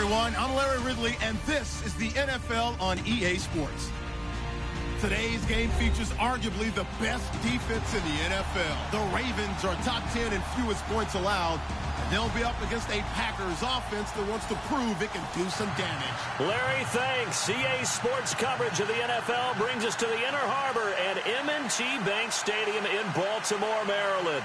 everyone. I'm Larry Ridley, and this is the NFL on EA Sports. Today's game features arguably the best defense in the NFL. The Ravens are top 10 in fewest points allowed, and they'll be up against a Packers offense that wants to prove it can do some damage. Larry, thanks. EA Sports coverage of the NFL brings us to the Inner Harbor at M&T Bank Stadium in Baltimore, Maryland.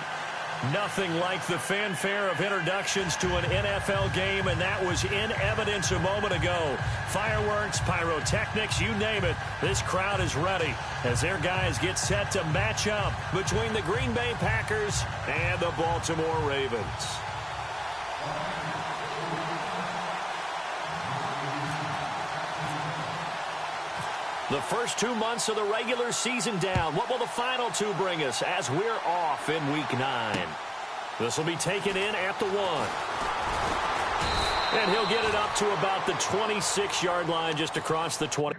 Nothing like the fanfare of introductions to an NFL game, and that was in evidence a moment ago. Fireworks, pyrotechnics, you name it. This crowd is ready as their guys get set to match up between the Green Bay Packers and the Baltimore Ravens. The first 2 months of the regular season down. What will the final two bring us as we're off in Week 9? This will be taken in at the 1. And he'll get it up to about the 26-yard line just across the 20.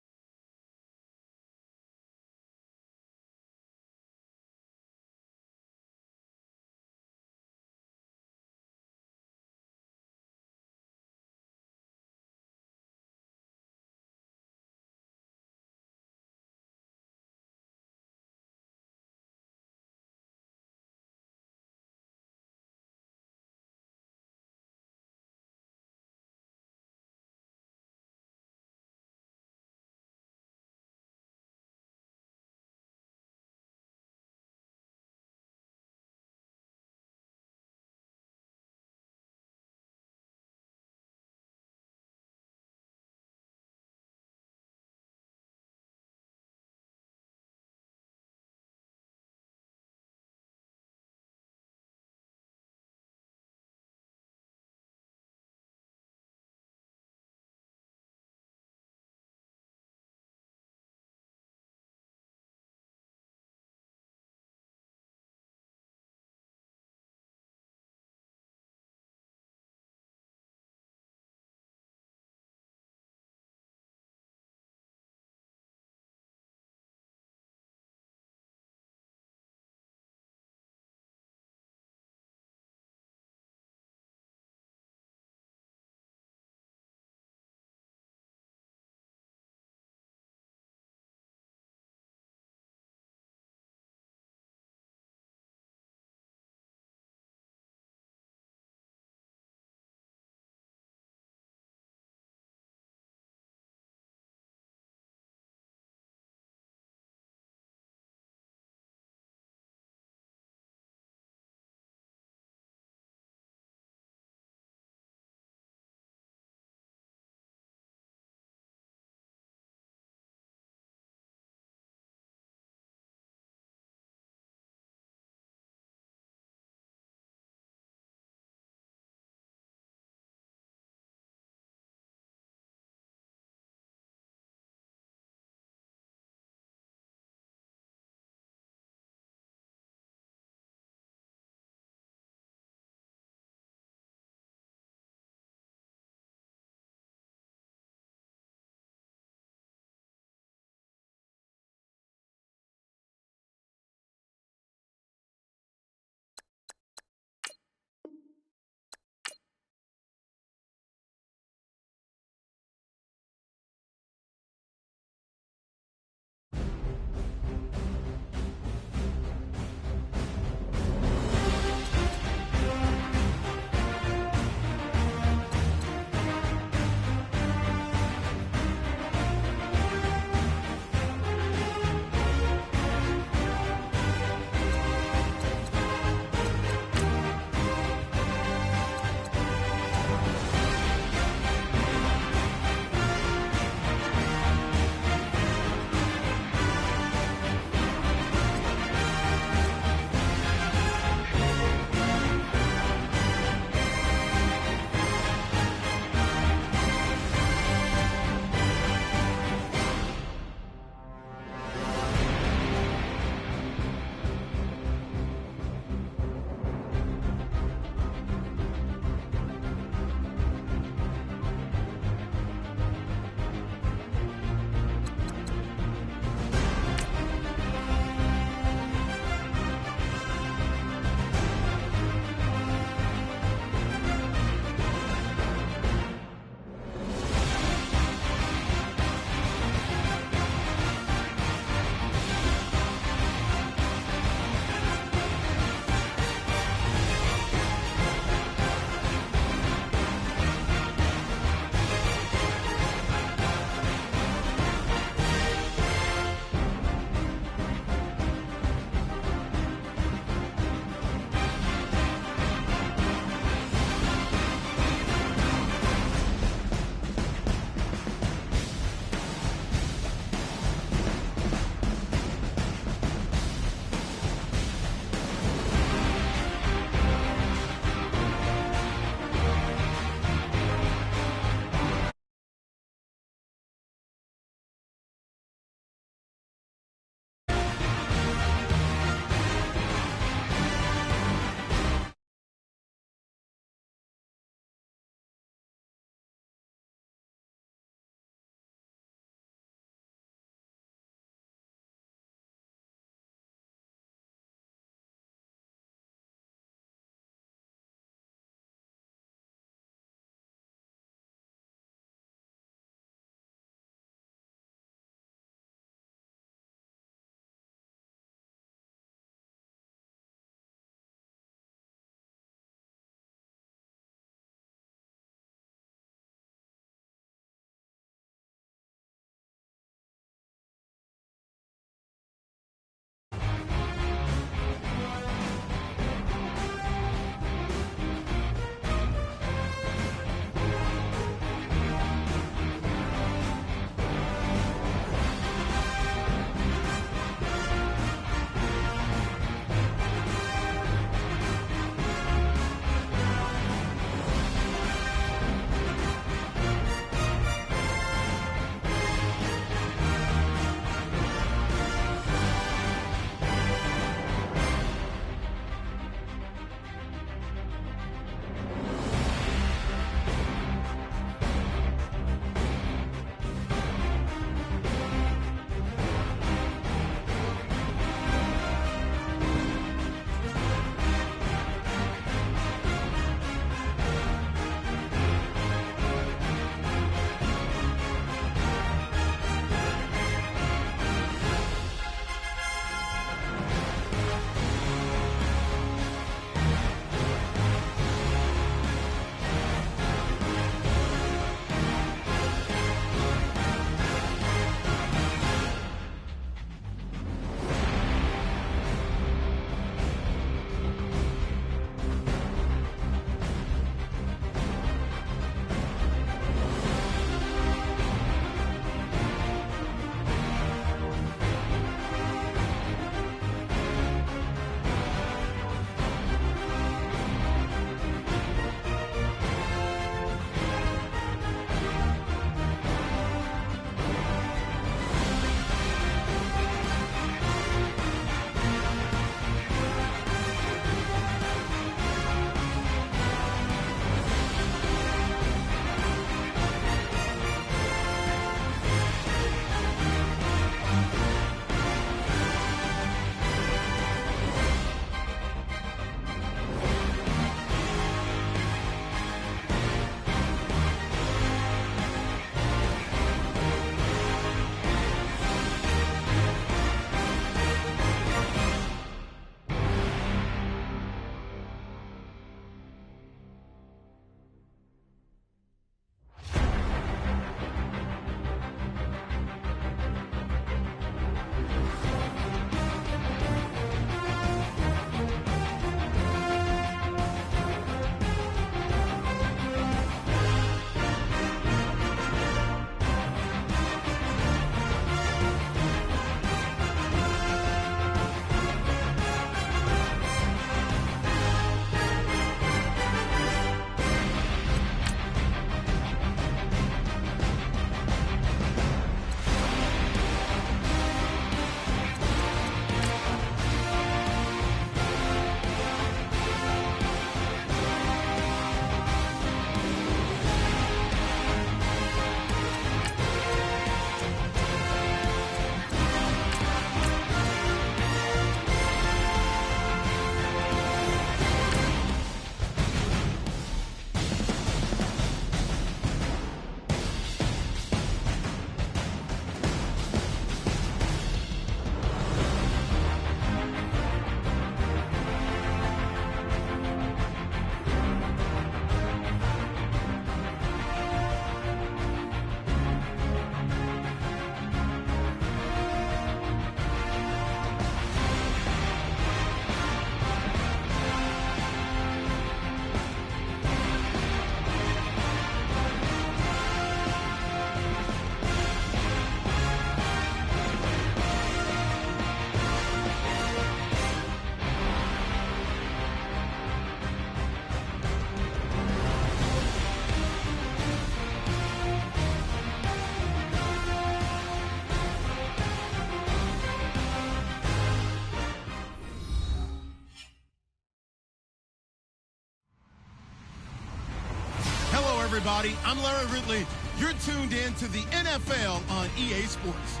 everybody. I'm Larry Ridley. You're tuned in to the NFL on EA Sports.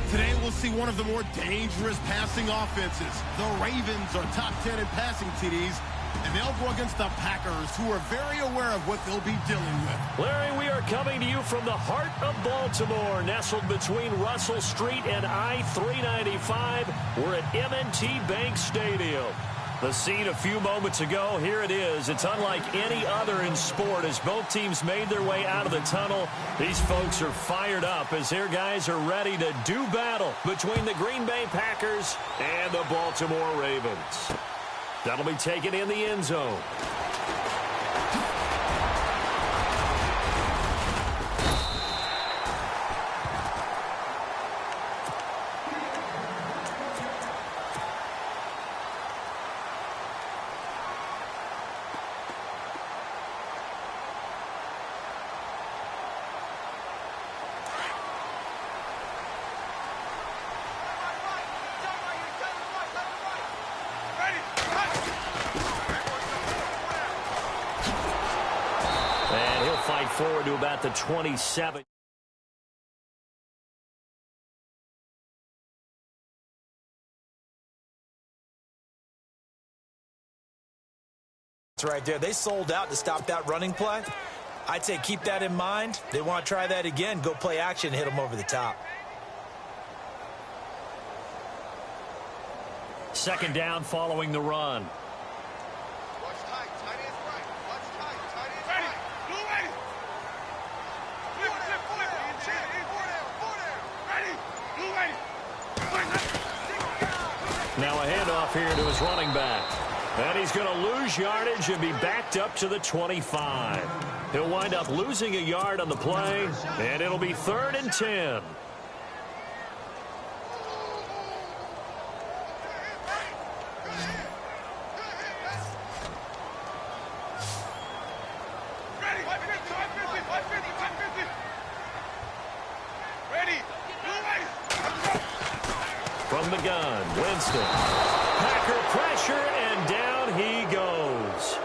Today, we'll see one of the more dangerous passing offenses. The Ravens are top 10 in passing TDs, and they'll go against the Packers, who are very aware of what they'll be dealing with. Larry, we are coming to you from the heart of Baltimore, nestled between Russell Street and I-395. We're at M&T Bank Stadium. The scene a few moments ago, here it is. It's unlike any other in sport as both teams made their way out of the tunnel. These folks are fired up as their guys are ready to do battle between the Green Bay Packers and the Baltimore Ravens. That'll be taken in the end zone. Fight forward to about the 27. That's right there. They sold out to stop that running play. I'd say keep that in mind. They want to try that again. Go play action, hit them over the top. Second down following the run. Now a handoff here to his running back. And he's going to lose yardage and be backed up to the 25. He'll wind up losing a yard on the play, and it'll be 3rd and 10. From the gun, Winston. Packer pressure, and down he goes.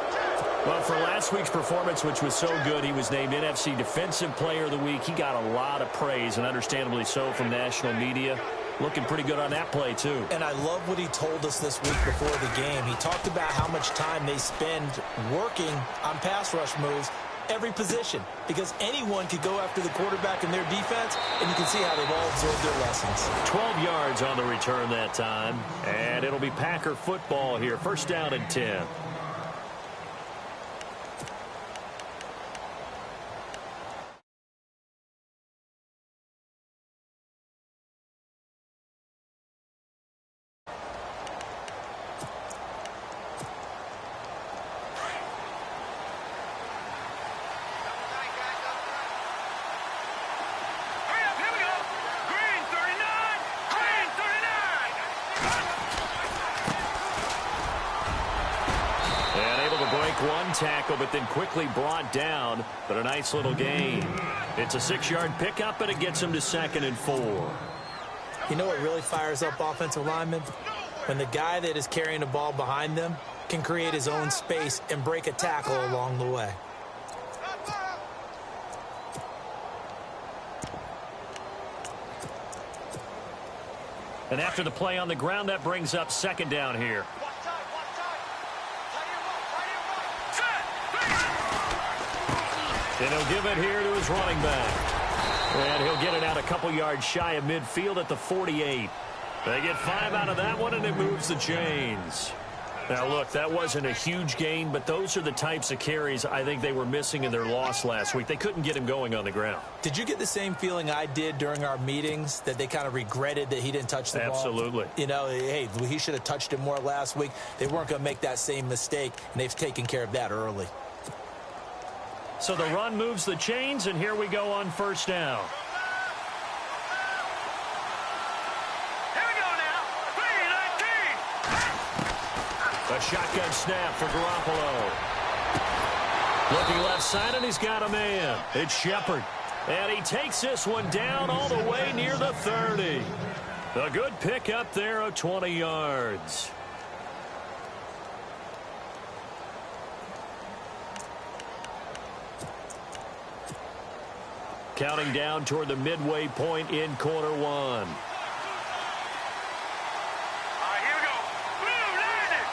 Well, for last week's performance, which was so good, he was named NFC Defensive Player of the Week. He got a lot of praise, and understandably so, from national media. Looking pretty good on that play, too. And I love what he told us this week before the game. He talked about how much time they spend working on pass rush moves, every position, because anyone could go after the quarterback in their defense, and you can see how they've all absorbed their lessons. 12 yards on the return that time, and it'll be Packer football here. 1st down and 10. One tackle, but then quickly brought down, but a nice little gain. It's a 6-yard pickup, and it gets him to 2nd and 4. You know what really fires up offensive linemen? When the guy that is carrying the ball behind them can create his own space and break a tackle along the way. And after the play on the ground, that brings up 2nd down here. And he'll give it here to his running back. And he'll get it out a couple yards shy of midfield at the 48. They get 5 out of that one, and it moves the chains. Now, look, that wasn't a huge gain, but those are the types of carries I think they were missing in their loss last week. They couldn't get him going on the ground. Did you get the same feeling I did during our meetings, that they kind of regretted that he didn't touch the ball? Absolutely. You know, hey, he should have touched it more last week. They weren't going to make that same mistake, and they've taken care of that early. So the run moves the chains, and here we go on 1st down. Here we go now. 3-19. A shotgun snap for Garoppolo. Looking left side, and he's got a man. It's Shepard. And he takes this one down all the way near the 30. A good pickup there of 20 yards. Counting down toward the midway point in quarter one. Here we go. Blue, land it.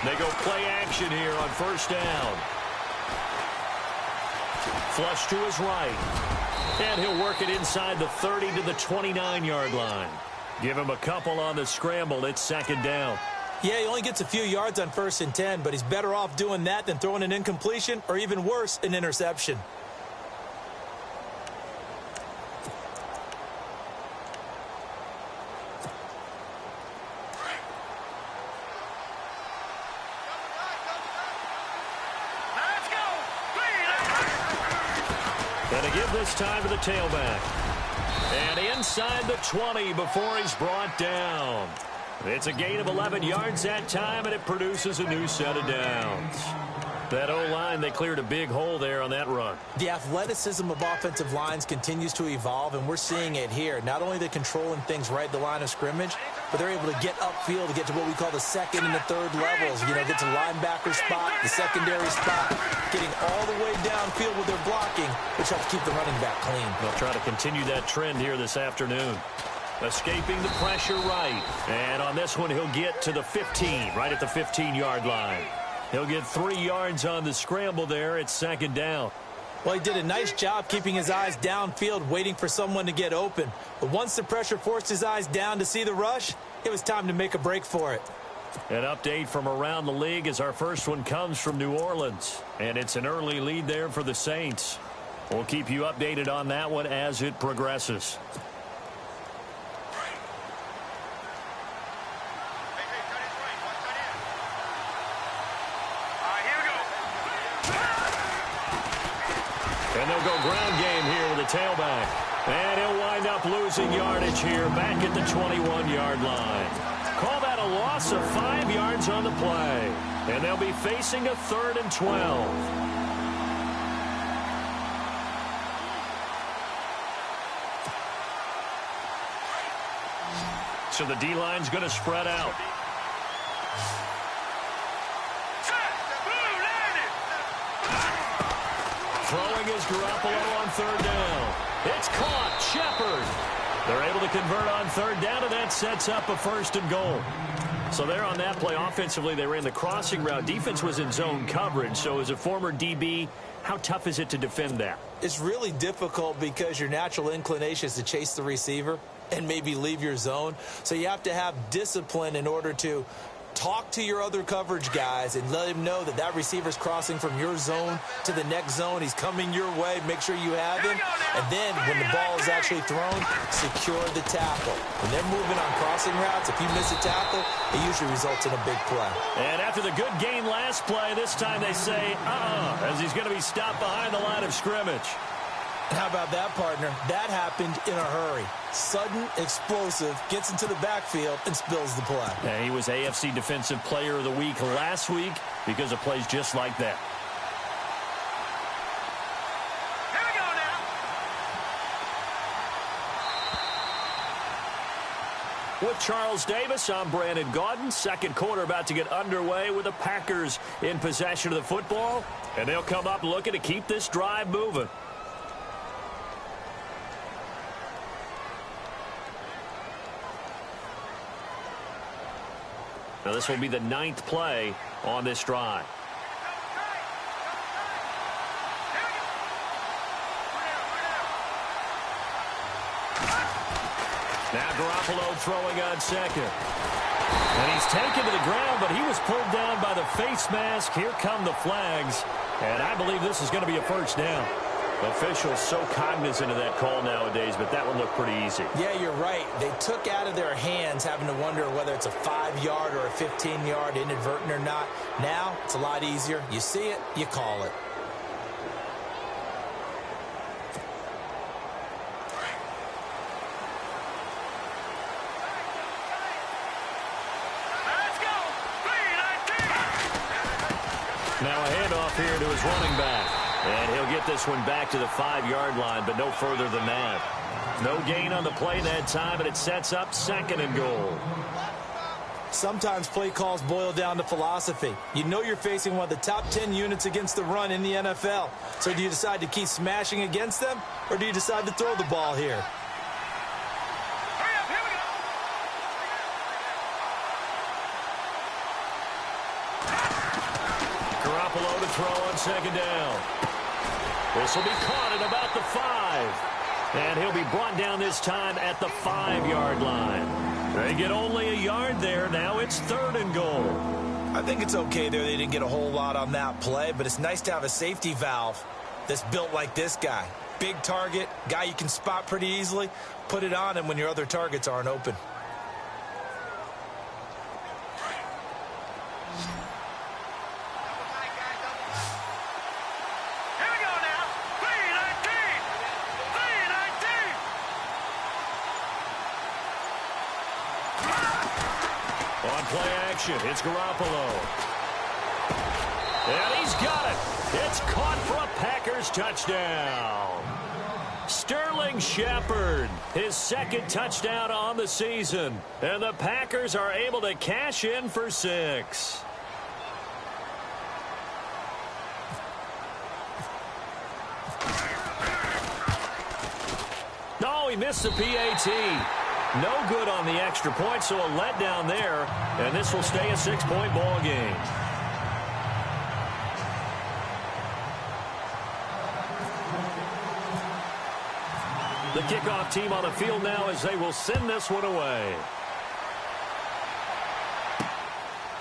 They go play action here on first down. Flush to his right. And he'll work it inside the 30 to the 29-yard line. Give him a couple on the scramble. It's second down. Yeah, he only gets a few yards on 1st and 10, but he's better off doing that than throwing an incompletion or even worse, an interception. Let's go. And to give this time to the tailback. And inside the 20 before he's brought down. It's a gain of 11 yards that time, and it produces a new set of downs. That O-line, they cleared a big hole there on that run. The athleticism of offensive lines continues to evolve, and we're seeing it here. Not only are they controlling things right at the line of scrimmage, but they're able to get upfield to get to what we call the second and the third levels. You know, get to linebacker spot, the secondary spot, getting all the way downfield with their blocking, which helps keep the running back clean. They'll try to continue that trend here this afternoon. Escaping the pressure right. And on this one, he'll get to the 15, right at the 15-yard line. He'll get 3 yards on the scramble there. It's second down. Well, he did a nice job keeping his eyes downfield, waiting for someone to get open. But once the pressure forced his eyes down to see the rush, it was time to make a break for it. An update from around the league as our first one comes from New Orleans. And it's an early lead there for the Saints. We'll keep you updated on that one as it progresses. And they'll go ground game here with a tailback. And he'll wind up losing yardage here back at the 21-yard line. Call that a loss of 5 yards on the play. And they'll be facing a 3rd and 12. So the D-line's going to spread out. Throwing is Garoppolo on 3rd down. It's caught. Shepard. They're able to convert on 3rd down, and that sets up a 1st and goal. So there on that play, offensively, they ran the crossing route. Defense was in zone coverage. So as a former DB, how tough is it to defend that? It's really difficult because your natural inclination is to chase the receiver and maybe leave your zone. So you have to have discipline in order to talk to your other coverage guys and let him know that that receiver's crossing from your zone to the next zone. He's coming your way. Make sure you have him. And then when the ball is actually thrown, secure the tackle. When they're moving on crossing routes, if you miss a tackle, it usually results in a big play. And after the good gain last play, this time they say, as he's going to be stopped behind the line of scrimmage. How about that, partner? That happened in a hurry. Sudden, explosive, gets into the backfield, and spills the play. Yeah, he was AFC Defensive Player of the Week last week because of plays just like that. Here we go now. With Charles Davis, I'm Brandon Gaudin. Second quarter about to get underway with the Packers in possession of the football. And they'll come up looking to keep this drive moving. Now this will be the 9th play on this drive. Now Garoppolo throwing on 2nd. And he's taken to the ground, but he was pulled down by the face mask. Here come the flags. And I believe this is going to be a 1st down. Officials so cognizant of that call nowadays, but that one looked pretty easy. Yeah, you're right. They took out of their hands having to wonder whether it's a 5-yard or a 15-yard inadvertent or not. Now, it's a lot easier. You see it, you call it. Now a handoff here to his running back. And he'll get this one back to the 5-yard line, but no further than that. No gain on the play that time, and it sets up 2nd and goal. Sometimes play calls boil down to philosophy. You know you're facing one of the top 10 units against the run in the NFL. So do you decide to keep smashing against them, or do you decide to throw the ball here? Hurry up, here we go. Garoppolo to throw on second down. This will be caught at about the 5. And he'll be brought down this time at the 5-yard line. They get only a yard there. Now it's 3rd and goal. I think it's okay there. They didn't get a whole lot on that play, but it's nice to have a safety valve that's built like this guy. Big target, guy you can spot pretty easily. Put it on him when your other targets aren't open. Here we go now. 3-19. 3-19. On play action, it's Garoppolo. And he's got it. It's caught for a Packers touchdown. Sterling Shepard, his 2nd touchdown on the season. And the Packers are able to cash in for 6. No, he missed the PAT. No good on the extra point, so a letdown there. And this will stay a 6-point ball game. The kickoff team on the field now as they will send this one away.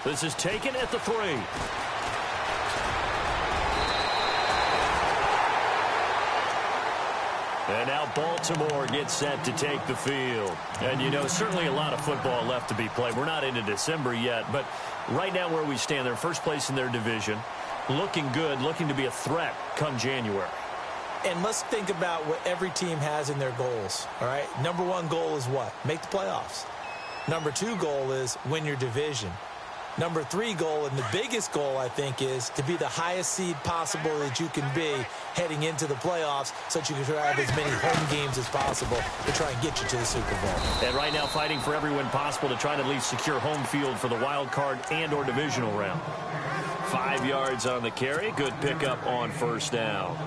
This is taken at the 3. And now Baltimore gets set to take the field. And, you know, certainly a lot of football left to be played. We're not into December yet, but right now where we stand, they're first place in their division, looking good, looking to be a threat come January. And let's think about what every team has in their goals, all right? Number 1 goal is what? Make the playoffs. Number 2 goal is win your division. Number 3 goal, and the biggest goal, I think, is to be the highest seed possible that you can be heading into the playoffs so that you can have as many home games as possible to try and get you to the Super Bowl. And right now fighting for every win possible to try to at least secure home field for the wild card and or divisional round. 5 yards on the carry. Good pickup on first down.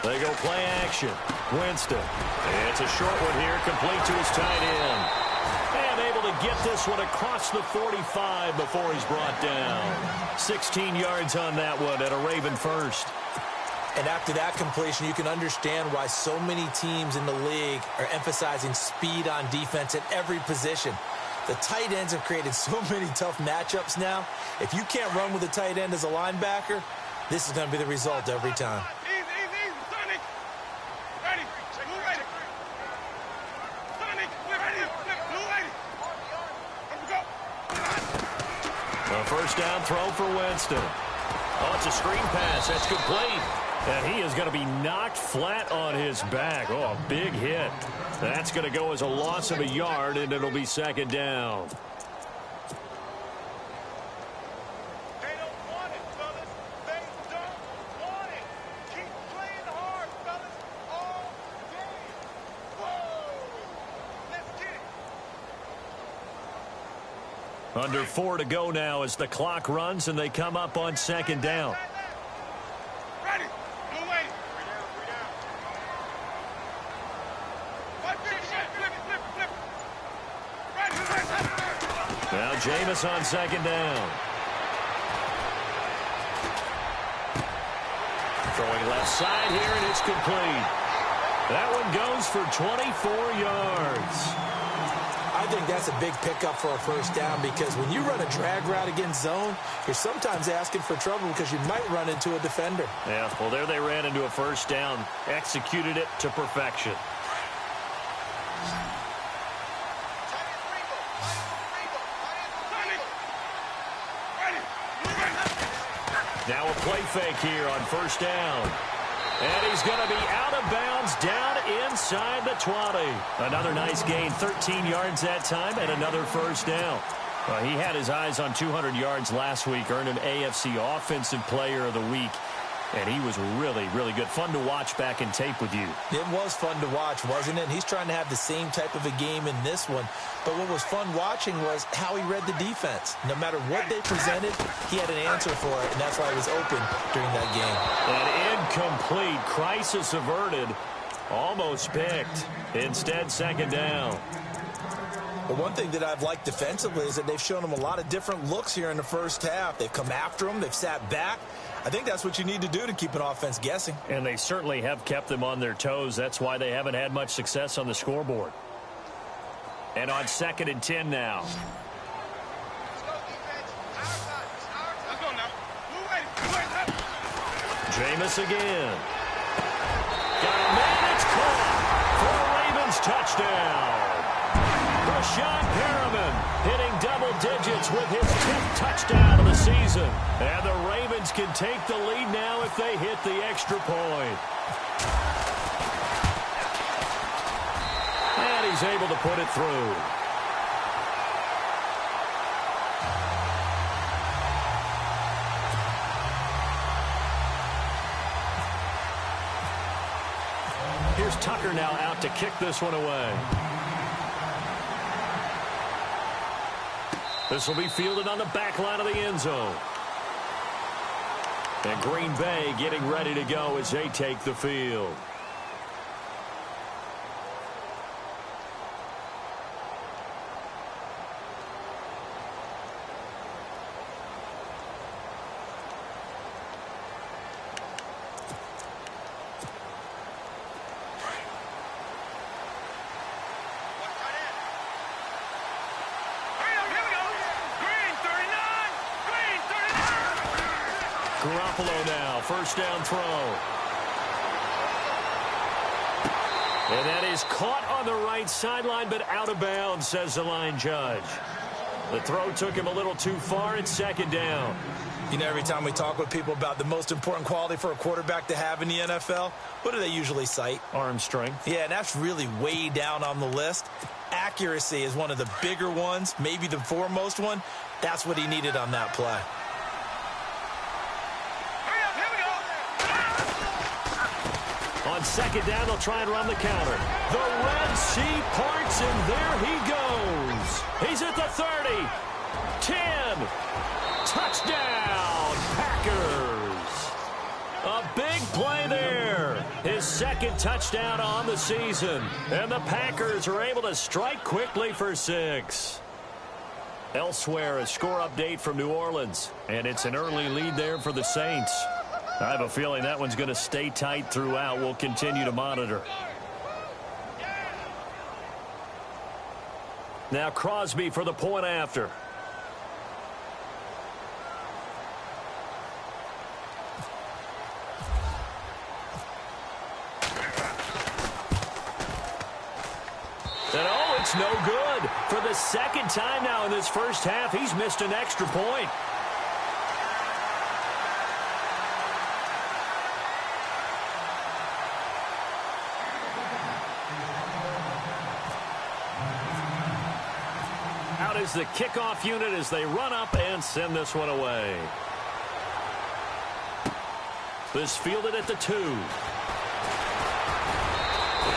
They go play action. Winston. It's a short one here, complete to his tight end. And able to get this one across the 45 before he's brought down. 16 yards on that one at a Raven first. And after that completion, you can understand why so many teams in the league are emphasizing speed on defense at every position. The tight ends have created so many tough matchups now. If you can't run with a tight end as a linebacker, this is going to be the result every time. A first down throw for Winston. Oh, it's a screen pass. That's complete. And he is going to be knocked flat on his back. Oh, a big hit. That's going to go as a loss of a yard, and it'll be 2nd down. They don't want it, fellas. They don't want it. Keep playing hard, fellas. All game. Whoa! Let's get it. Under 4 to go now as the clock runs, and they come up on 2nd down. Ready. Blue lady. Now Jameis on 2nd down. Throwing left side here, and it's complete. That one goes for 24 yards. I think that's a big pickup for a first down because when you run a drag route against zone, you're sometimes asking for trouble because you might run into a defender. Yeah, well, there they ran into a first down, executed it to perfection. Ready. Now a play fake here on first down. And he's going to be out of bounds down inside the 20. Another nice gain, 13 yards that time, and another first down. Well, he had his eyes on 200 yards last week, earned an AFC Offensive Player of the Week. And he was really, really good. Fun to watch back in tape with you. It was fun to watch, wasn't it? And he's trying to have the same type of a game in this one. But what was fun watching was how he read the defense. No matter what they presented, he had an answer for it, and that's why he was open during that game. An incomplete, crisis averted, almost picked. Instead, second down. But one thing that I've liked defensively is that they've shown him a lot of different looks here in the first half. They've come after him. They've sat back. I think that's what you need to do to keep an offense guessing. And they certainly have kept them on their toes. That's why they haven't had much success on the scoreboard. And on 2nd and 10 now. Let's go, defense. Our time. It's our time. Let's go now. We're waiting. Jameis again. Got a man. It's caught for a Ravens touchdown. Rashad Perriman hitting double digits with his 10th touchdown of the season. And the Ravens can take the lead now if they hit the extra point. And he's able to put it through. Here's Tucker now out to kick this one away. This will be fielded on the back line of the end zone. And Green Bay getting ready to go as they take the field. Garoppolo now, first down throw. And that is caught on the right sideline, but out of bounds, says the line judge. The throw took him a little too far. It's second down. You know, every time we talk with people about the most important quality for a quarterback to have in the NFL, what do they usually cite? Arm strength. Yeah, and that's really way down on the list. Accuracy is one of the bigger ones, maybe the foremost one. That's what he needed on that play. On second down, they'll try and run the counter. The Red Sea parts, and there he goes. He's at the 30. 10. Touchdown, Packers. A big play there. His second touchdown on the season. And the Packers are able to strike quickly for 6. Elsewhere, a score update from New Orleans. And it's an early lead there for the Saints. I have a feeling that one's going to stay tight throughout. We'll continue to monitor. Now Crosby for the point after. And oh, it's no good. For the second time now in this first half, he's missed an extra point. Out is the kickoff unit as they run up and send this one away. This fielded at the 2. And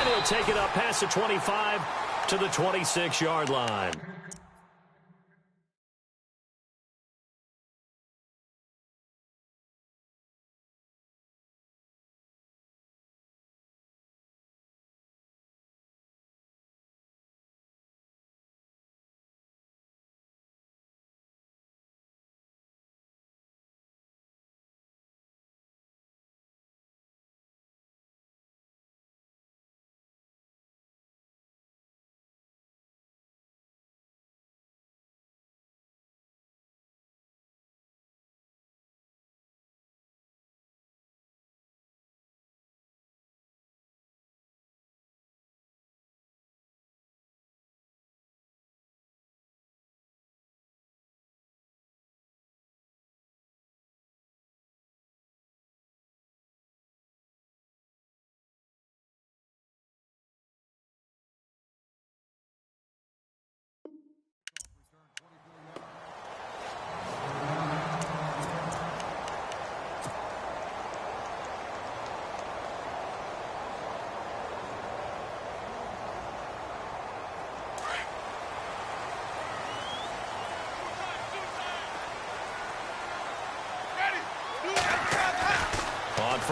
he'll take it up past the 25 to the 26-yard line.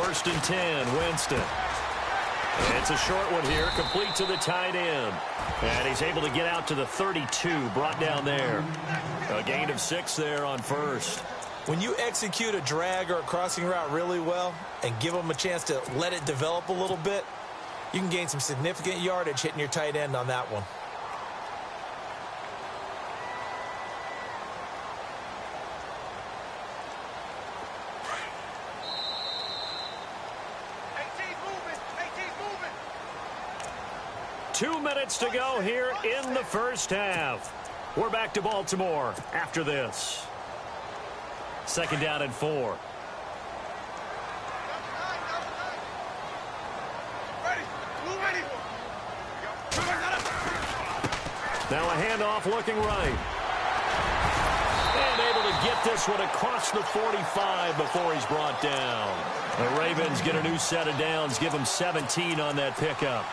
first and 10, Winston. It's a short one here, complete to the tight end. And he's able to get out to the 32, brought down there. A gain of 6 there on first. When you execute a drag or a crossing route really well and give them a chance to let it develop a little bit, you can gain some significant yardage hitting your tight end on that one. Two minutes to go here in the first half. We're back to Baltimore after this. Second down and 4. Now a handoff looking right. And able to get this one across the 45 before he's brought down. The Ravens get a new set of downs, give them 17 on that pickup.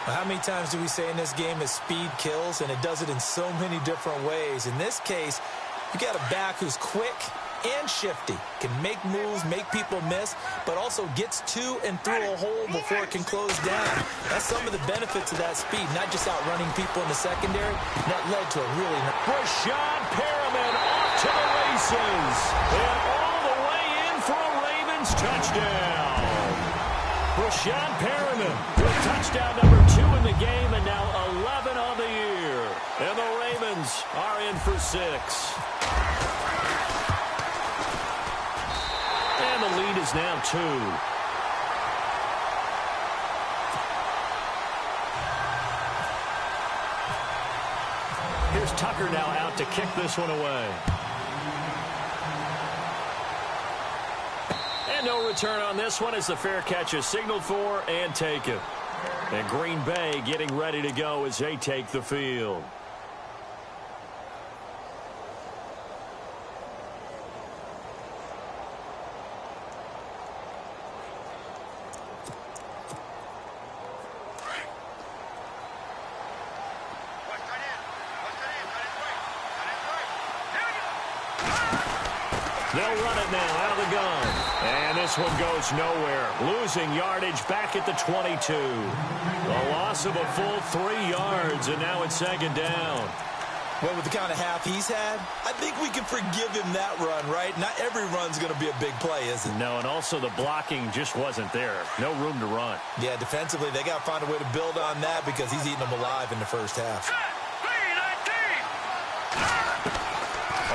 How many times do we say in this game that speed kills, and it does it in so many different ways? In this case, you got a back who's quick and shifty, can make moves, make people miss, but also gets to and through a hole before it can close down. That's some of the benefits of that speed, not just outrunning people in the secondary. That led to a really Rashad Perriman off to the races, and all the way in for a Ravens touchdown. Rashad Perriman with touchdown number 2 in the game, and now 11 on the year. And the Ravens are in for 6. And the lead is now 2. Here's Tucker now out to kick this one away. And no return on this one as the fair catch is signaled for and taken. And Green Bay getting ready to go as they take the field. They'll run it now out of the gun. And this one goes nowhere. Losing yardage back at the 22. A loss of a full 3 yards, and now it's second down. Well, with the kind of half he's had, I think we can forgive him that run, right? Not every run's going to be a big play, is it? No, and also the blocking just wasn't there. No room to run. Yeah, defensively, they got to find a way to build on that because he's eating them alive in the first half.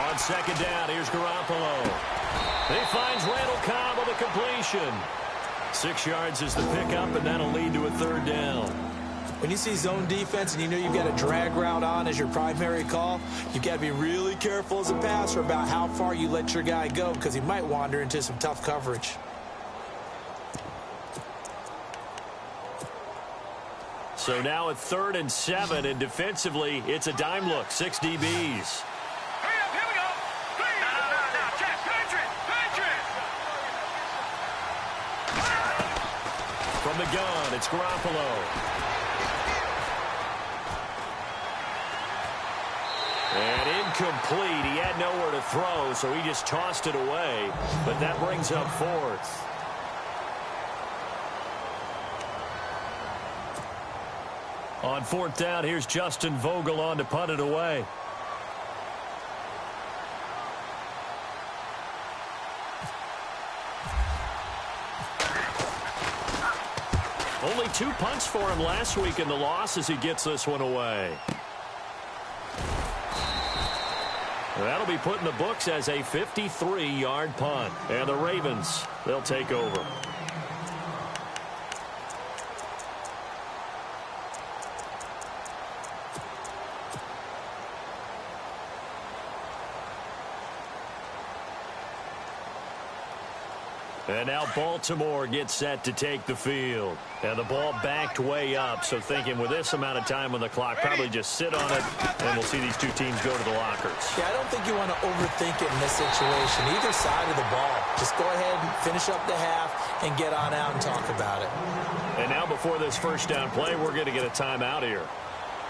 On second down, here's Garoppolo. He finds Randall Cobb with a completion. 6 yards is the pickup, and that'll lead to a third down. When you see zone defense and you know you've got a drag route on as your primary call, you've got to be really careful as a passer about how far you let your guy go because he might wander into some tough coverage. So now at 3rd and 7, and defensively, it's a dime look, 6 DBs. From the gun, it's Garoppolo. And incomplete. He had nowhere to throw, so he just tossed it away. But that brings up 4th. On 4th down, here's Justin Vogel on to punt it away. Only 2 punts for him last week in the loss as he gets this one away. That'll be put in the books as a 53-yard punt. And the Ravens, they'll take over. And now Baltimore gets set to take the field. And the ball backed way up, so thinking with this amount of time on the clock, probably just sit on it, and we'll see these two teams go to the lockers. Yeah, I don't think you want to overthink it in this situation. Either side of the ball. Just go ahead and finish up the half and get on out and talk about it. And now before this first down play, we're going to get a timeout here.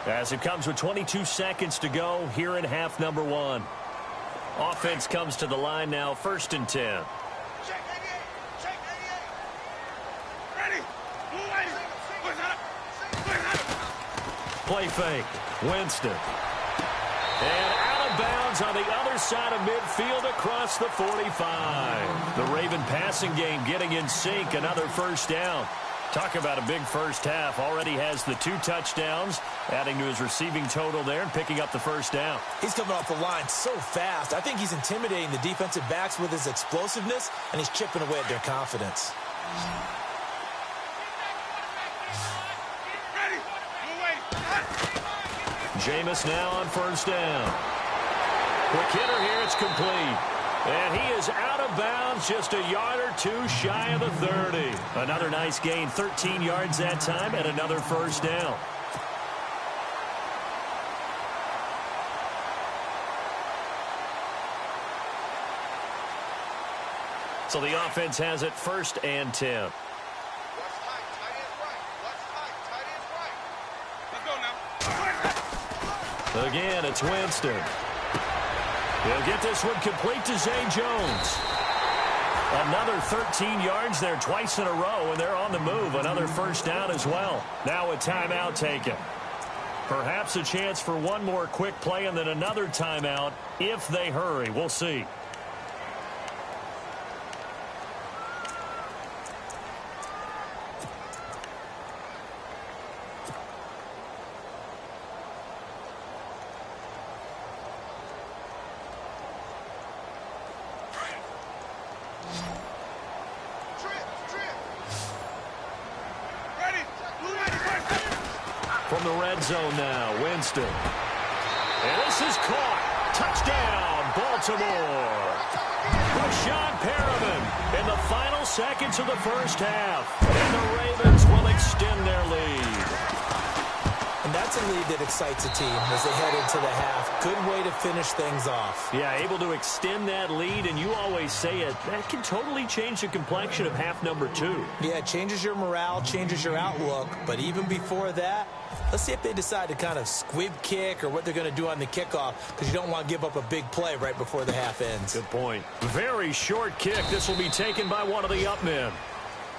As it comes with 22 seconds to go here in half number 1. Offense comes to the line now, 1st and 10. Play fake. Winston. And out of bounds on the other side of midfield across the 45. The Raven passing game getting in sync. Another first down. Talk about a big first half. Already has the 2 touchdowns, adding to his receiving total there and picking up the first down. He's coming off the line so fast. I think he's intimidating the defensive backs with his explosiveness, and he's chipping away at their confidence. Jameis now on first down. Quick hitter here. It's complete. And he is out of bounds, just a yard or 2 shy of the 30. Another nice gain, 13 yards that time, and another first down. So the offense has it 1st and 10. Again, it's Winston. He'll get this one complete to Zay Jones. Another 13 yards there twice in a row, and they're on the move. Another first down as well. Now a timeout taken. Perhaps a chance for one more quick play and then another timeout if they hurry. We'll see. From the red zone now, Winston. And this is caught. Touchdown, Baltimore. Rashawn Perriman in the final seconds of the first half. And the Ravens will extend their lead. And that's a lead that excites a team as they head into the half. Good way to finish things off. Yeah, able to extend that lead, and you always say it, that can totally change the complexion of half number 2. Yeah, it changes your morale, changes your outlook. But even before that, let's see if they decide to kind of squib kick or what they're going to do on the kickoff, because you don't want to give up a big play right before the half ends. Good point. Very short kick. This will be taken by one of the up men.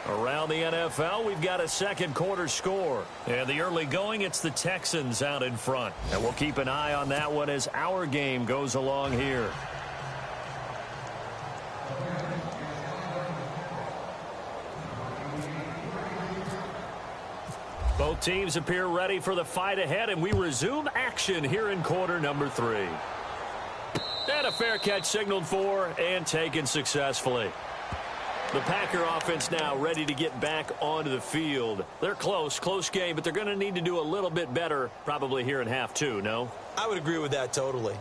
Around the NFL, we've got a second quarter score. And the early going, it's the Texans out in front. And we'll keep an eye on that one as our game goes along here. Both teams appear ready for the fight ahead, and we resume action here in quarter number 3. And a fair catch signaled for and taken successfully. The Packer offense now ready to get back onto the field. They're close game, but they're going to need to do a little bit better probably here in half 2, no? I would agree with that totally.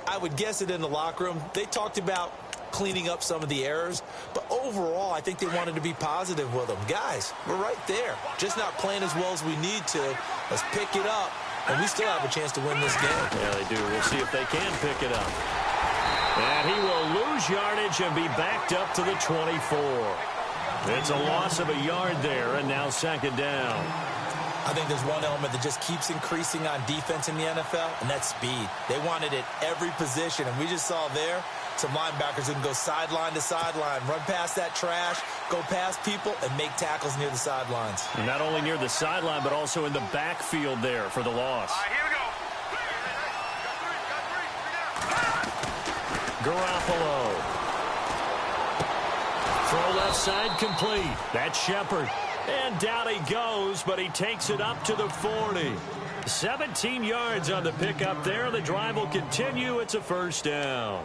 I would guess it in the locker room. They talked about cleaning up some of the errors, but overall, I think they wanted to be positive with them. Guys, we're right there. Just not playing as well as we need to. Let's pick it up, and we still have a chance to win this game. Yeah, they do. We'll see if they can pick it up. And he will lose yardage and be backed up to the 24. It's a loss of a yard there, and now second down. I think there's one element that just keeps increasing on defense in the NFL, and that's speed. They want it at every position, and we just saw there some linebackers who can go sideline to sideline, run past that trash, go past people, and make tackles near the sidelines. And not only near the sideline, but also in the backfield there for the loss. All right, here we go. Garoppolo. Throw left side complete. That's Shepard. And down he goes, but he takes it up to the 40. 17 yards on the pickup there. The drive will continue. It's a first down.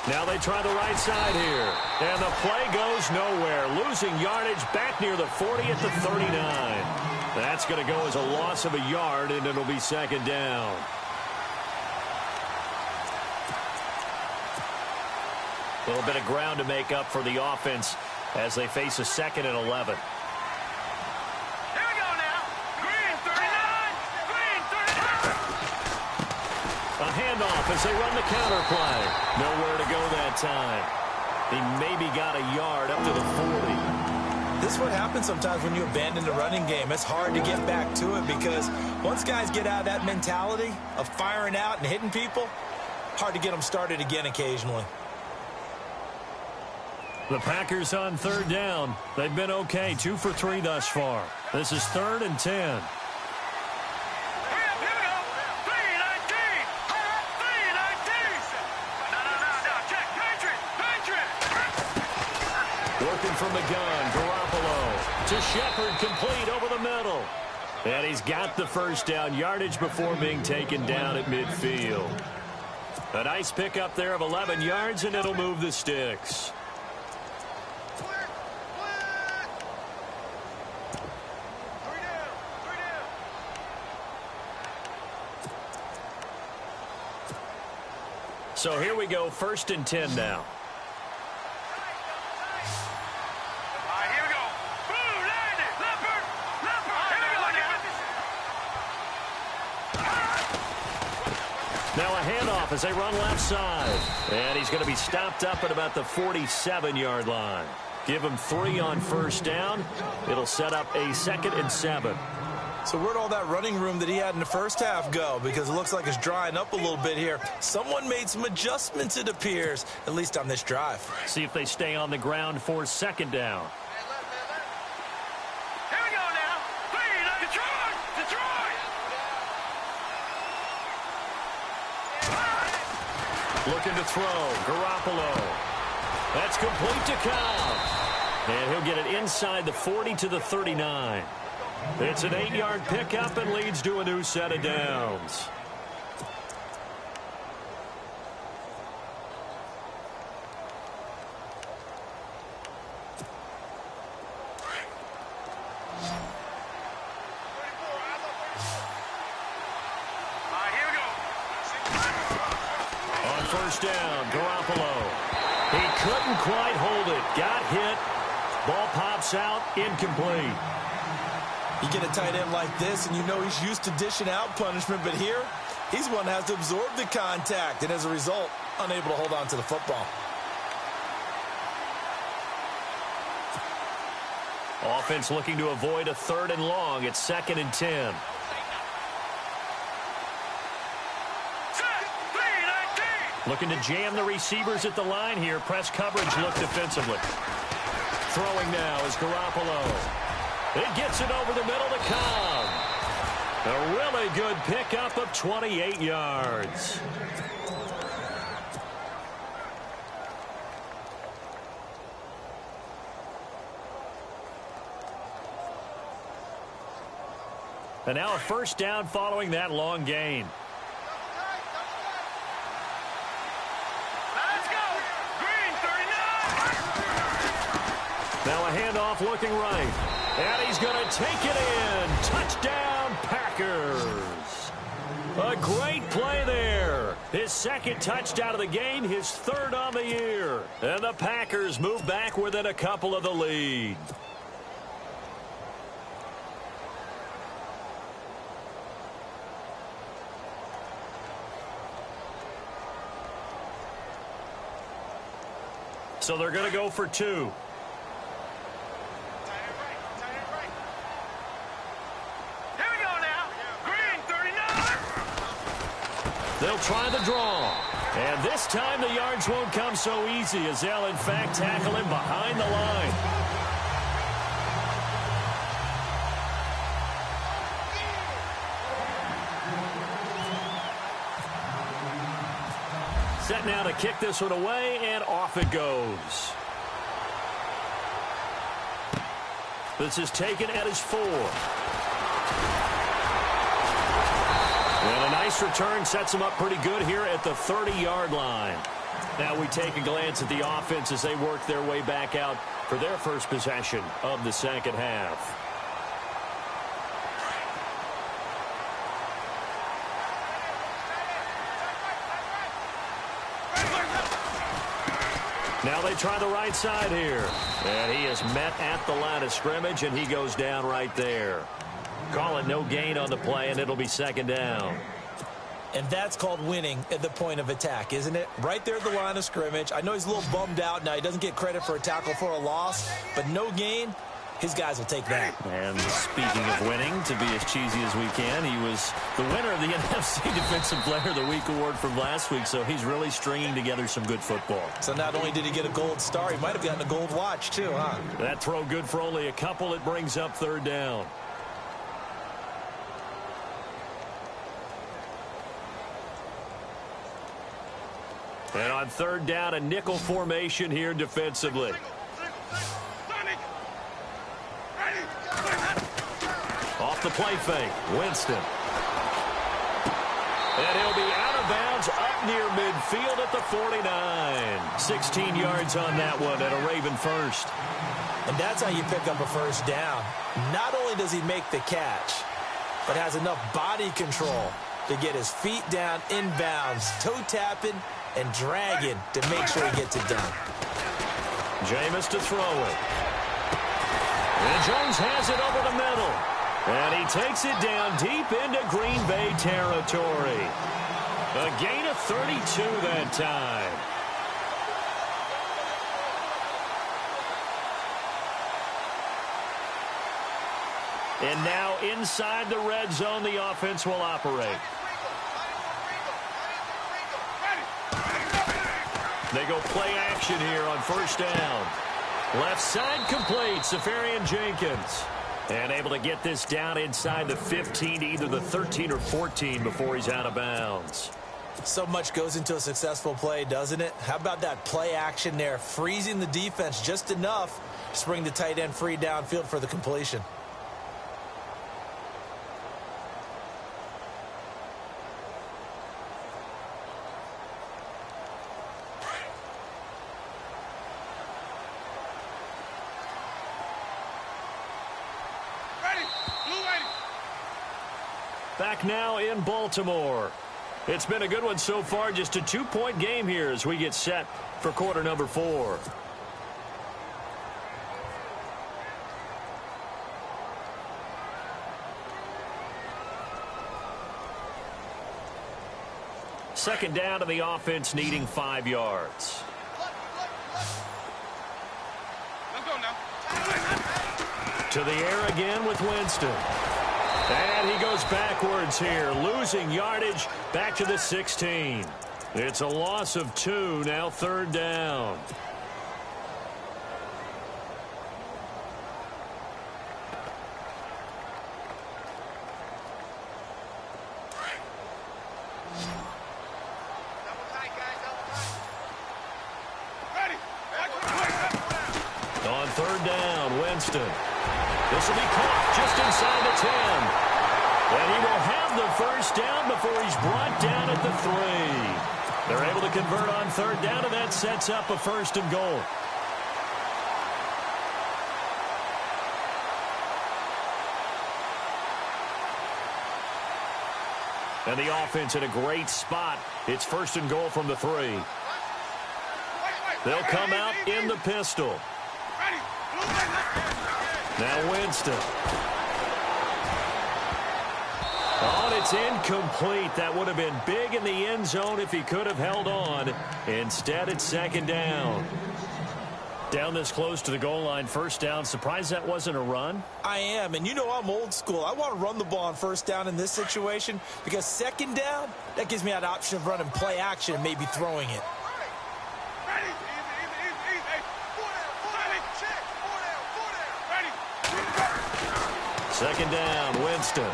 Now they try the right side here. And the play goes nowhere. Losing yardage back near the 40 at the 39. That's going to go as a loss of a yard, and it'll be second down. A little bit of ground to make up for the offense as they face a 2nd and 11. A handoff as they run the counter play. Nowhere to go that time. He maybe got a yard up to the 40. This is what happens sometimes when you abandon the running game. It's hard to get back to it because once guys get out of that mentality of firing out and hitting people, hard to get them started again occasionally. The Packers on third down. They've been okay, 2 for 3 thus far. This is 3rd and 10. Working from the gun, Garoppolo to Shepard, complete over the middle. And he's got the first down, yardage before being taken down at midfield. A nice pickup there of 11 yards, and it'll move the sticks. So here we go, 1st and 10 now. Now a handoff as they run left side. And he's going to be stopped up at about the 47-yard line. Give him 3 on first down. It'll set up a 2nd and 7. So where'd all that running room that he had in the first half go? Because it looks like it's drying up a little bit here. Someone made some adjustments, it appears, at least on this drive. See if they stay on the ground for 2nd down. Here we go now. Detroit! Detroit! Looking to throw. Garoppolo. That's complete to Cobb. And he'll get it inside the 40 to the 39. It's an 8-yard pickup and leads to a new set of downs. On first down, Garoppolo. He couldn't quite hold it. Got hit. Ball pops out. Incomplete. You get a tight end like this, and you know he's used to dishing out punishment, but here, he's one that has to absorb the contact, and as a result, unable to hold on to the football. Offense looking to avoid a 3rd and long. It's 2nd and 10. Looking to jam the receivers at the line here. Press coverage look defensively. Throwing now is Garoppolo. It gets it over the middle to Cobb. A really good pickup of 28 yards. And now a first down following that long gain. Let's go! Green, 39! Now a handoff looking right. And he's going to take it in. Touchdown, Packers. A great play there. His 2nd touchdown of the game, his 3rd on the year. And the Packers move back within a couple of the lead. So they're going to go for 2. They'll try the draw. And this time the yards won't come so easy as they'll, in fact, tackle him behind the line. Set now to kick this one away, and off it goes. This is taken at his 4. And a nice return sets him up pretty good here at the 30-yard line. Now we take a glance at the offense as they work their way back out for their first possession of the 2nd half. Now they try the right side here. And he is met at the line of scrimmage, and he goes down right there. Call it no gain on the play, and it'll be 2nd down. And that's called winning at the point of attack, isn't it? Right there at the line of scrimmage. I know he's a little bummed out now. He doesn't get credit for a tackle for a loss, but no gain, his guys will take that. And speaking of winning, to be as cheesy as we can, he was the winner of the NFC Defensive Player of the Week award from last week, so he's really stringing together some good football. So not only did he get a gold star, he might have gotten a gold watch too, huh? That throw good for only a couple. It brings up third down. And on third down, a nickel formation here defensively. Off the play fake, Winston. And he'll be out of bounds up near midfield at the 49. 16 yards on that one and a Raven first. And that's how you pick up a first down. Not only does he make the catch, but has enough body control to get his feet down inbounds, toe tapping and dragging to make sure he gets it done. Jameis to throw it. And Jones has it over the middle. And he takes it down deep into Green Bay territory. A gain of 32 that time. And now inside the red zone, the offense will operate. They go play action here on first down. Left side complete, Safarian Jenkins. And able to get this down inside the 15 to either the 13 or 14 before he's out of bounds. So much goes into a successful play, doesn't it? How about that play action there, freezing the defense just enough to bring the tight end free downfield for the completion. Back now in Baltimore. It's been a good one so far. Just a 2-point game here as we get set for quarter number 4. Second down to the offense needing 5 yards. Let's go now. To the air again with Winston. And he goes backwards here, losing yardage back to the 16. It's a loss of 2, now third down. On third down, Winston. This will be caught just inside the 10. And he will have the first down before he's brought down at the 3. They're able to convert on third down, and that sets up a first and goal. And the offense in a great spot. It's first and goal from the 3. They'll come out in the pistol. Now Winston. Oh, and it's incomplete. That would have been big in the end zone if he could have held on. Instead, it's second down. Down this close to the goal line, first down. Surprised that wasn't a run? I am, and you know I'm old school. I want to run the ball on first down in this situation because second down, that gives me that option of running play action and maybe throwing it. Second down, Winston.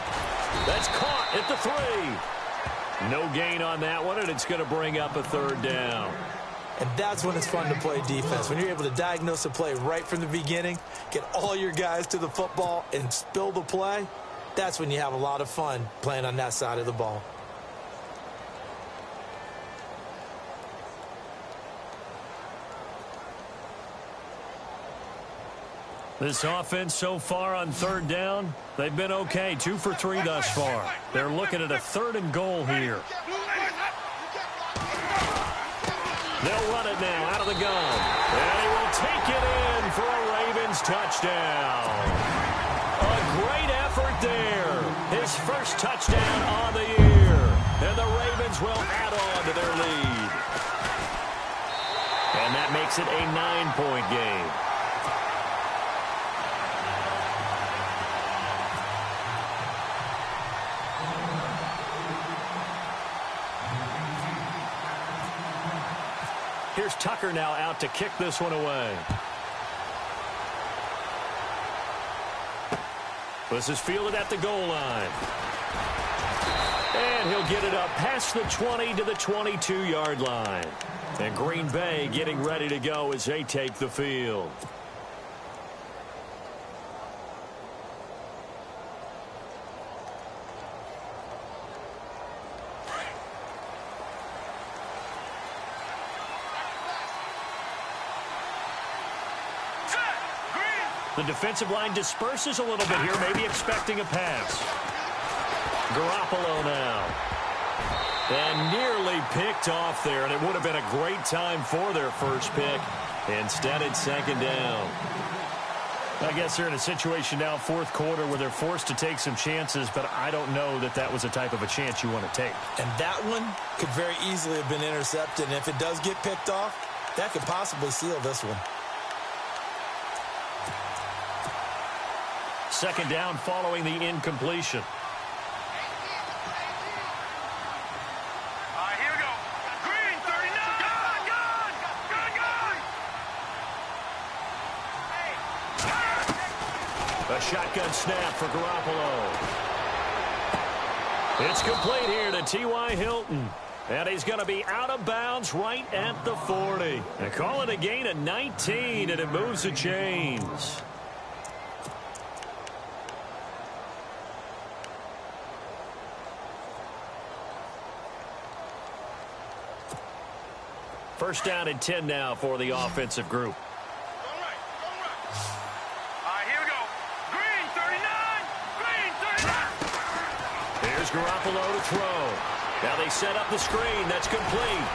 That's caught at the 3. No gain on that one, and it's going to bring up a third down. And that's when it's fun to play defense. When you're able to diagnose a play right from the beginning, get all your guys to the football and spill the play, that's when you have a lot of fun playing on that side of the ball. This offense so far on third down, they've been okay. 2 for 3 thus far. They're looking at a third and goal here. They'll run it now out of the gun. And he will take it in for a Ravens touchdown. A great effort there. His first touchdown on the year. And the Ravens will add on to their lead. And that makes it a 9-point game. Here's Tucker now out to kick this one away. This is fielded at the goal line. And he'll get it up past the 20 to the 22-yard line. And Green Bay getting ready to go as they take the field. The defensive line disperses a little bit here, maybe expecting a pass. Garoppolo now. And nearly picked off there, and it would have been a great time for their first pick. Instead, it's second down. I guess they're in a situation now, fourth quarter, where they're forced to take some chances, but I don't know that that was the type of a chance you want to take. And that one could very easily have been intercepted, and if it does get picked off, that could possibly seal this one. Second down following the incompletion. Here we go. Green, 39. Gun. A shotgun snap for Garoppolo. It's complete here to T.Y. Hilton. And he's going to be out of bounds right at the 40. They call it a gain of 19, and it moves the chains. First down and 10 now for the offensive group. Go right. Here we go. Green, 39. Green, 39. Here's Garoppolo to throw. Now they set up the screen. That's complete.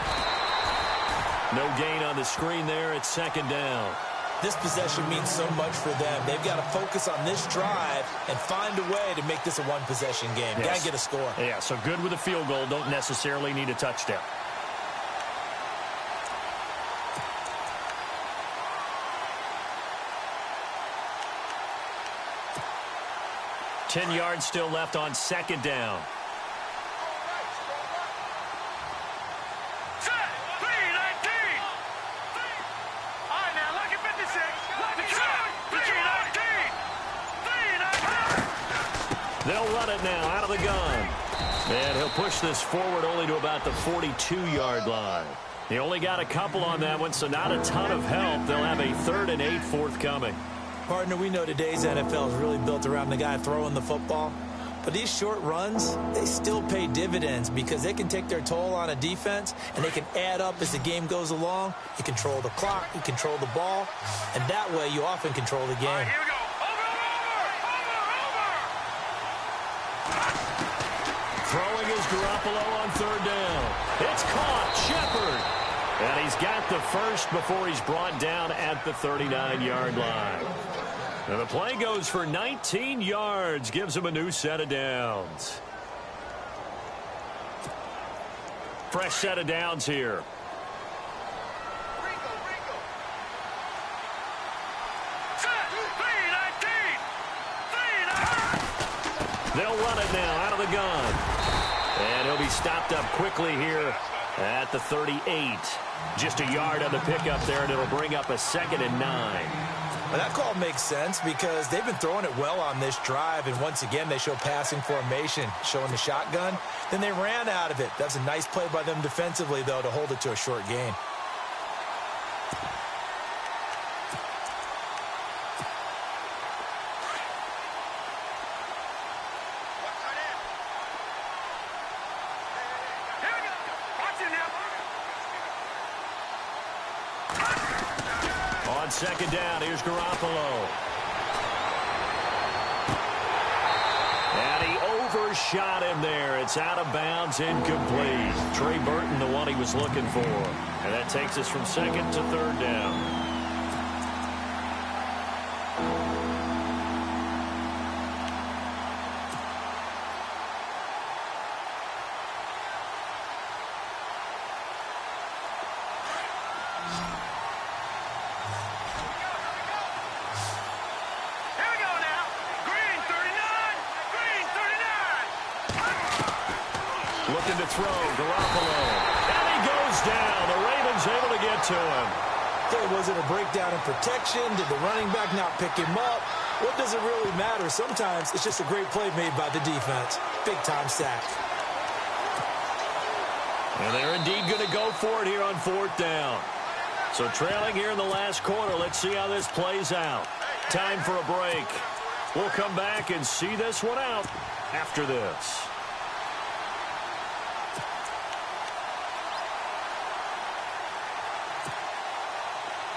No gain on the screen there. It's second down. This possession means so much for them. They've got to focus on this drive and find a way to make this a one-possession game. Yes. Got to get a score. Yeah, so good with a field goal. Don't necessarily need a touchdown. Ten yards still left on second down. Set. 319. All right, now, look at 56. Look at 319. They'll run it now out of the gun. And he'll push this forward only to about the 42-yard line. He only got a couple on that one, so not a ton of help. They'll have a 3rd and 8 forthcoming. Partner, we know today's NFL is really built around the guy throwing the football. But these short runs, they still pay dividends because they can take their toll on a defense, and they can add up as the game goes along. You control the clock, you control the ball, and that way you often control the game. All right, here we go. Over. Throwing is Garoppolo on third down. It's caught. Shepard. And he's got the first before he's brought down at the 39-yard line. Now the play goes for 19 yards, gives him a new set of downs. Fresh set of downs here. Set. 319. They'll run it now out of the gun. And he'll be stopped up quickly here at the 38. Just a yard on the pickup there, and it'll bring up a 2nd and 9. Well, that call makes sense because they've been throwing it well on this drive, and once again they show passing formation, showing the shotgun. Then they ran out of it. That's a nice play by them defensively, though, to hold it to a short gain. On second down, here's Garoppolo. And he overshot him there. It's out of bounds, incomplete. Trey Burton, the one he was looking for. And that takes us from 2nd to 3rd down. Looking to throw, Garoppolo. And he goes down. The Ravens Ravens able to get to him. Was it a breakdown in protection? Did the running back not pick him up? What does it really matter? Sometimes it's just a great play made by the defense. Big-time sack. And they're indeed going to go for it here on 4th down. So trailing here in the last quarter. Let's see how this plays out. Time for a break. We'll come back and see this one out after this.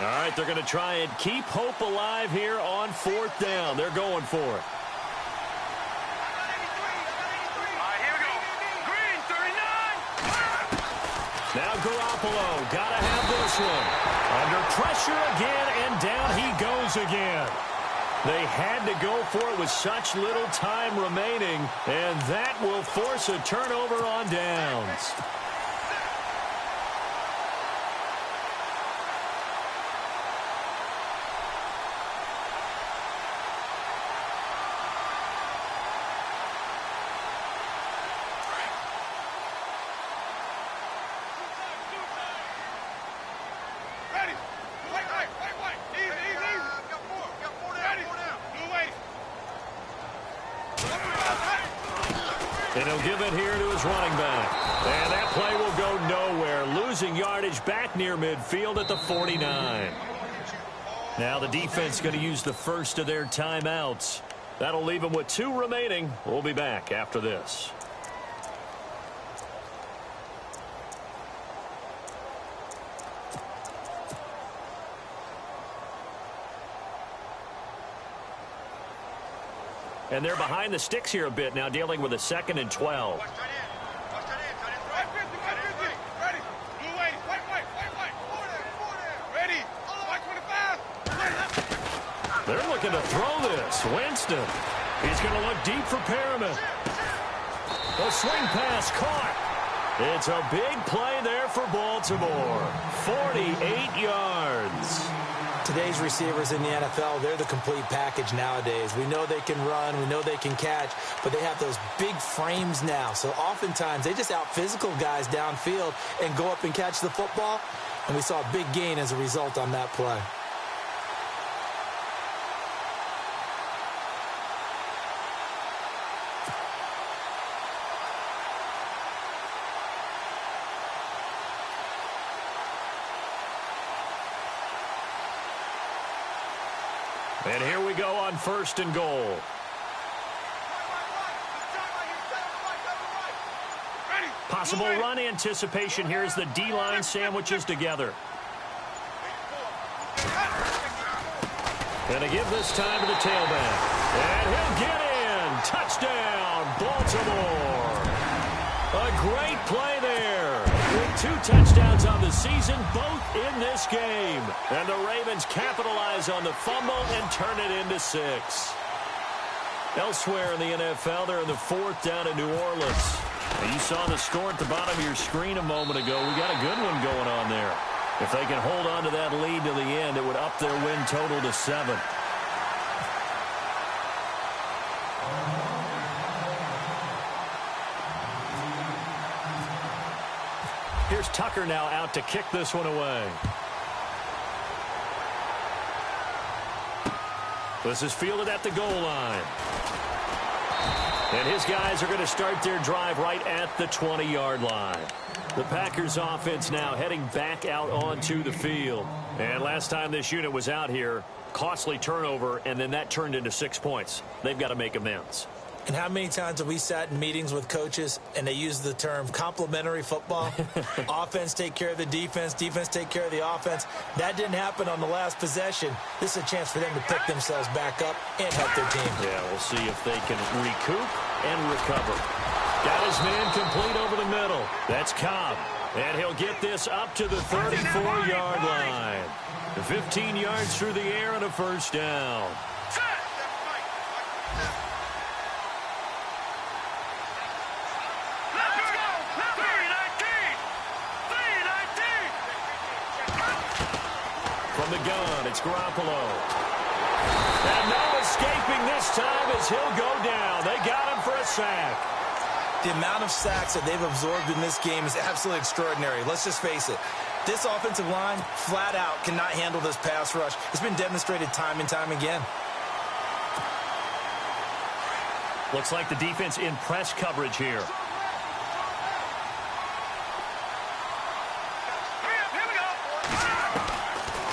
All right, they're going to try and keep hope alive here on 4th down. They're going for it. Here we go. Green, 39. Now Garoppolo, got to have this one. Under pressure again, and down he goes again. They had to go for it with such little time remaining, and that will force a turnover on downs. And he'll give it here to his running back. And that play will go nowhere. Losing yardage back near midfield at the 49. Now the defense going to use the first of their timeouts. That'll leave them with 2 remaining. We'll be back after this. And they're behind the sticks here a bit now, dealing with a 2nd and 12. They're looking to throw this. Winston. He's going to look deep for Perriman. A swing pass caught. It's a big play there for Baltimore. 48 yards. Today's receivers in the NFL, they're the complete package nowadays. We know they can run, we know they can catch, but they have those big frames now. So oftentimes they just out-physical guys downfield and go up and catch the football. And we saw a big gain as a result on that play. And here we go on 1st and goal. Possible run anticipation here as the D-line sandwiches together. Going to give this time to the tailback. And he'll get in. Touchdown, Baltimore. A great play there. With 2 touchdowns on the season, both in this game. And the Ravens capitalize on the fumble and turn it into 6. Elsewhere in the NFL, they're in the 4th down in New Orleans. And you saw the score at the bottom of your screen a moment ago. We got a good one going on there. If they can hold on to that lead to the end, it would up their win total to 7. Here's Tucker now out to kick this one away. This is fielded at the goal line. And his guys are going to start their drive right at the 20-yard line. The Packers offense now heading back out onto the field. And last time this unit was out here, costly turnover, and then that turned into 6 points. They've got to make amends. And how many times have we sat in meetings with coaches and they use the term complementary football? Offense take care of the defense, defense take care of the offense. That didn't happen on the last possession. This is a chance for them to pick themselves back up and help their team. Yeah, we'll see if they can recoup and recover. Got his man complete over the middle. That's Cobb. And he'll get this up to the 34-yard line. 15 yards through the air and a 1st down. From the gun, it's Garoppolo. And no escaping this time as he'll go down. They got him for a sack. The amount of sacks that they've absorbed in this game is absolutely extraordinary. Let's just face it. This offensive line, flat out, cannot handle this pass rush. It's been demonstrated time and time again. Looks like the defense in press coverage here.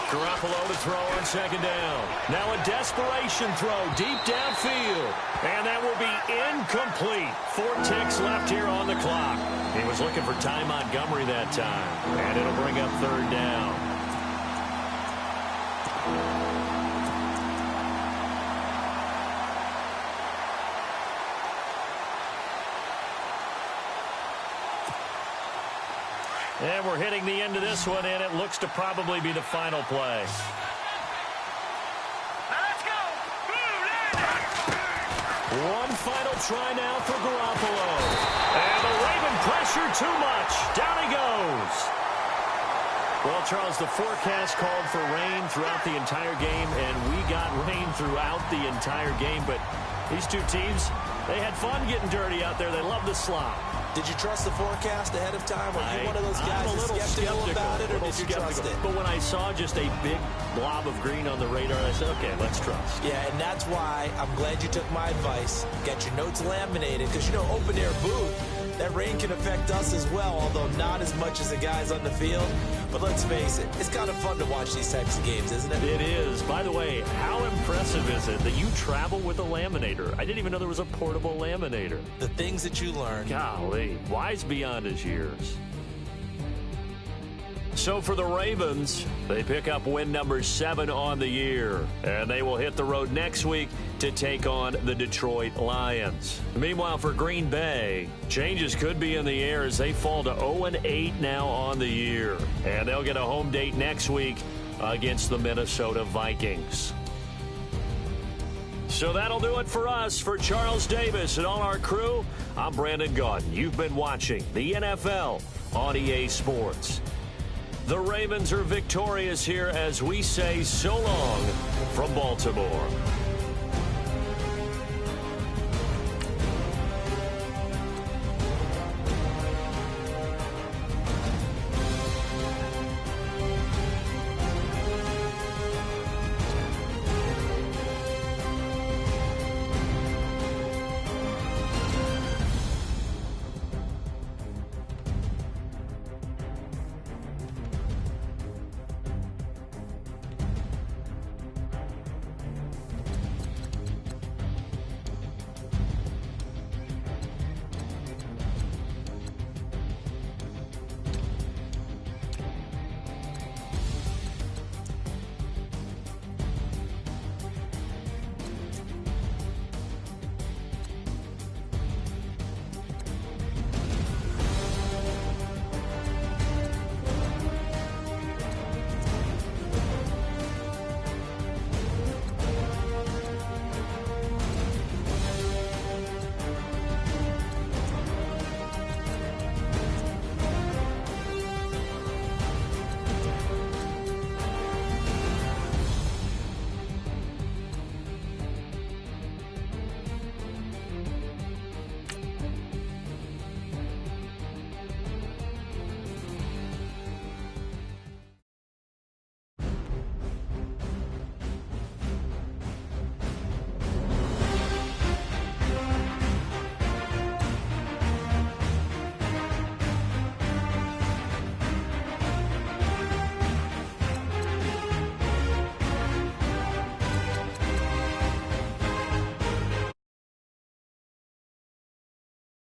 Garoppolo to throw on second down. Now a desperation throw deep downfield. And that will be incomplete. 4 ticks left here on the clock. He was looking for Ty Montgomery that time. And it'll bring up third down. And we're hitting the end of this one, and it looks to probably be the final play. Let's go. One final try now for Garoppolo. And the Raven pressure too much. Down he goes. Well, Charles, the forecast called for rain throughout the entire game, and we got rain throughout the entire game. But these two teams, they had fun getting dirty out there. They love the slop. Did you trust the forecast ahead of time? Were you one of those guys I'm a little skeptical about it, or did you trust it? But when I saw just a big blob of green on the radar, I said, okay, let's trust. Yeah, and that's why I'm glad you took my advice. Get your notes laminated, because, you know, open-air booth, that rain can affect us as well, although not as much as the guys on the field. But let's face it, it's kind of fun to watch these types of games, isn't it? It is. By the way, how impressive is it that you travel with a laminator? I didn't even know there was a portable laminator. The things that you learn. Golly, wise beyond his years. So for the Ravens, they pick up win number 7 on the year. And they will hit the road next week to take on the Detroit Lions. Meanwhile, for Green Bay, changes could be in the air as they fall to 0-8 now on the year. And they'll get a home date next week against the Minnesota Vikings. So that'll do it for us. For Charles Davis and all our crew, I'm Brandon Gaudin. You've been watching the NFL on EA Sports. The Ravens are victorious here as we say so long from Baltimore.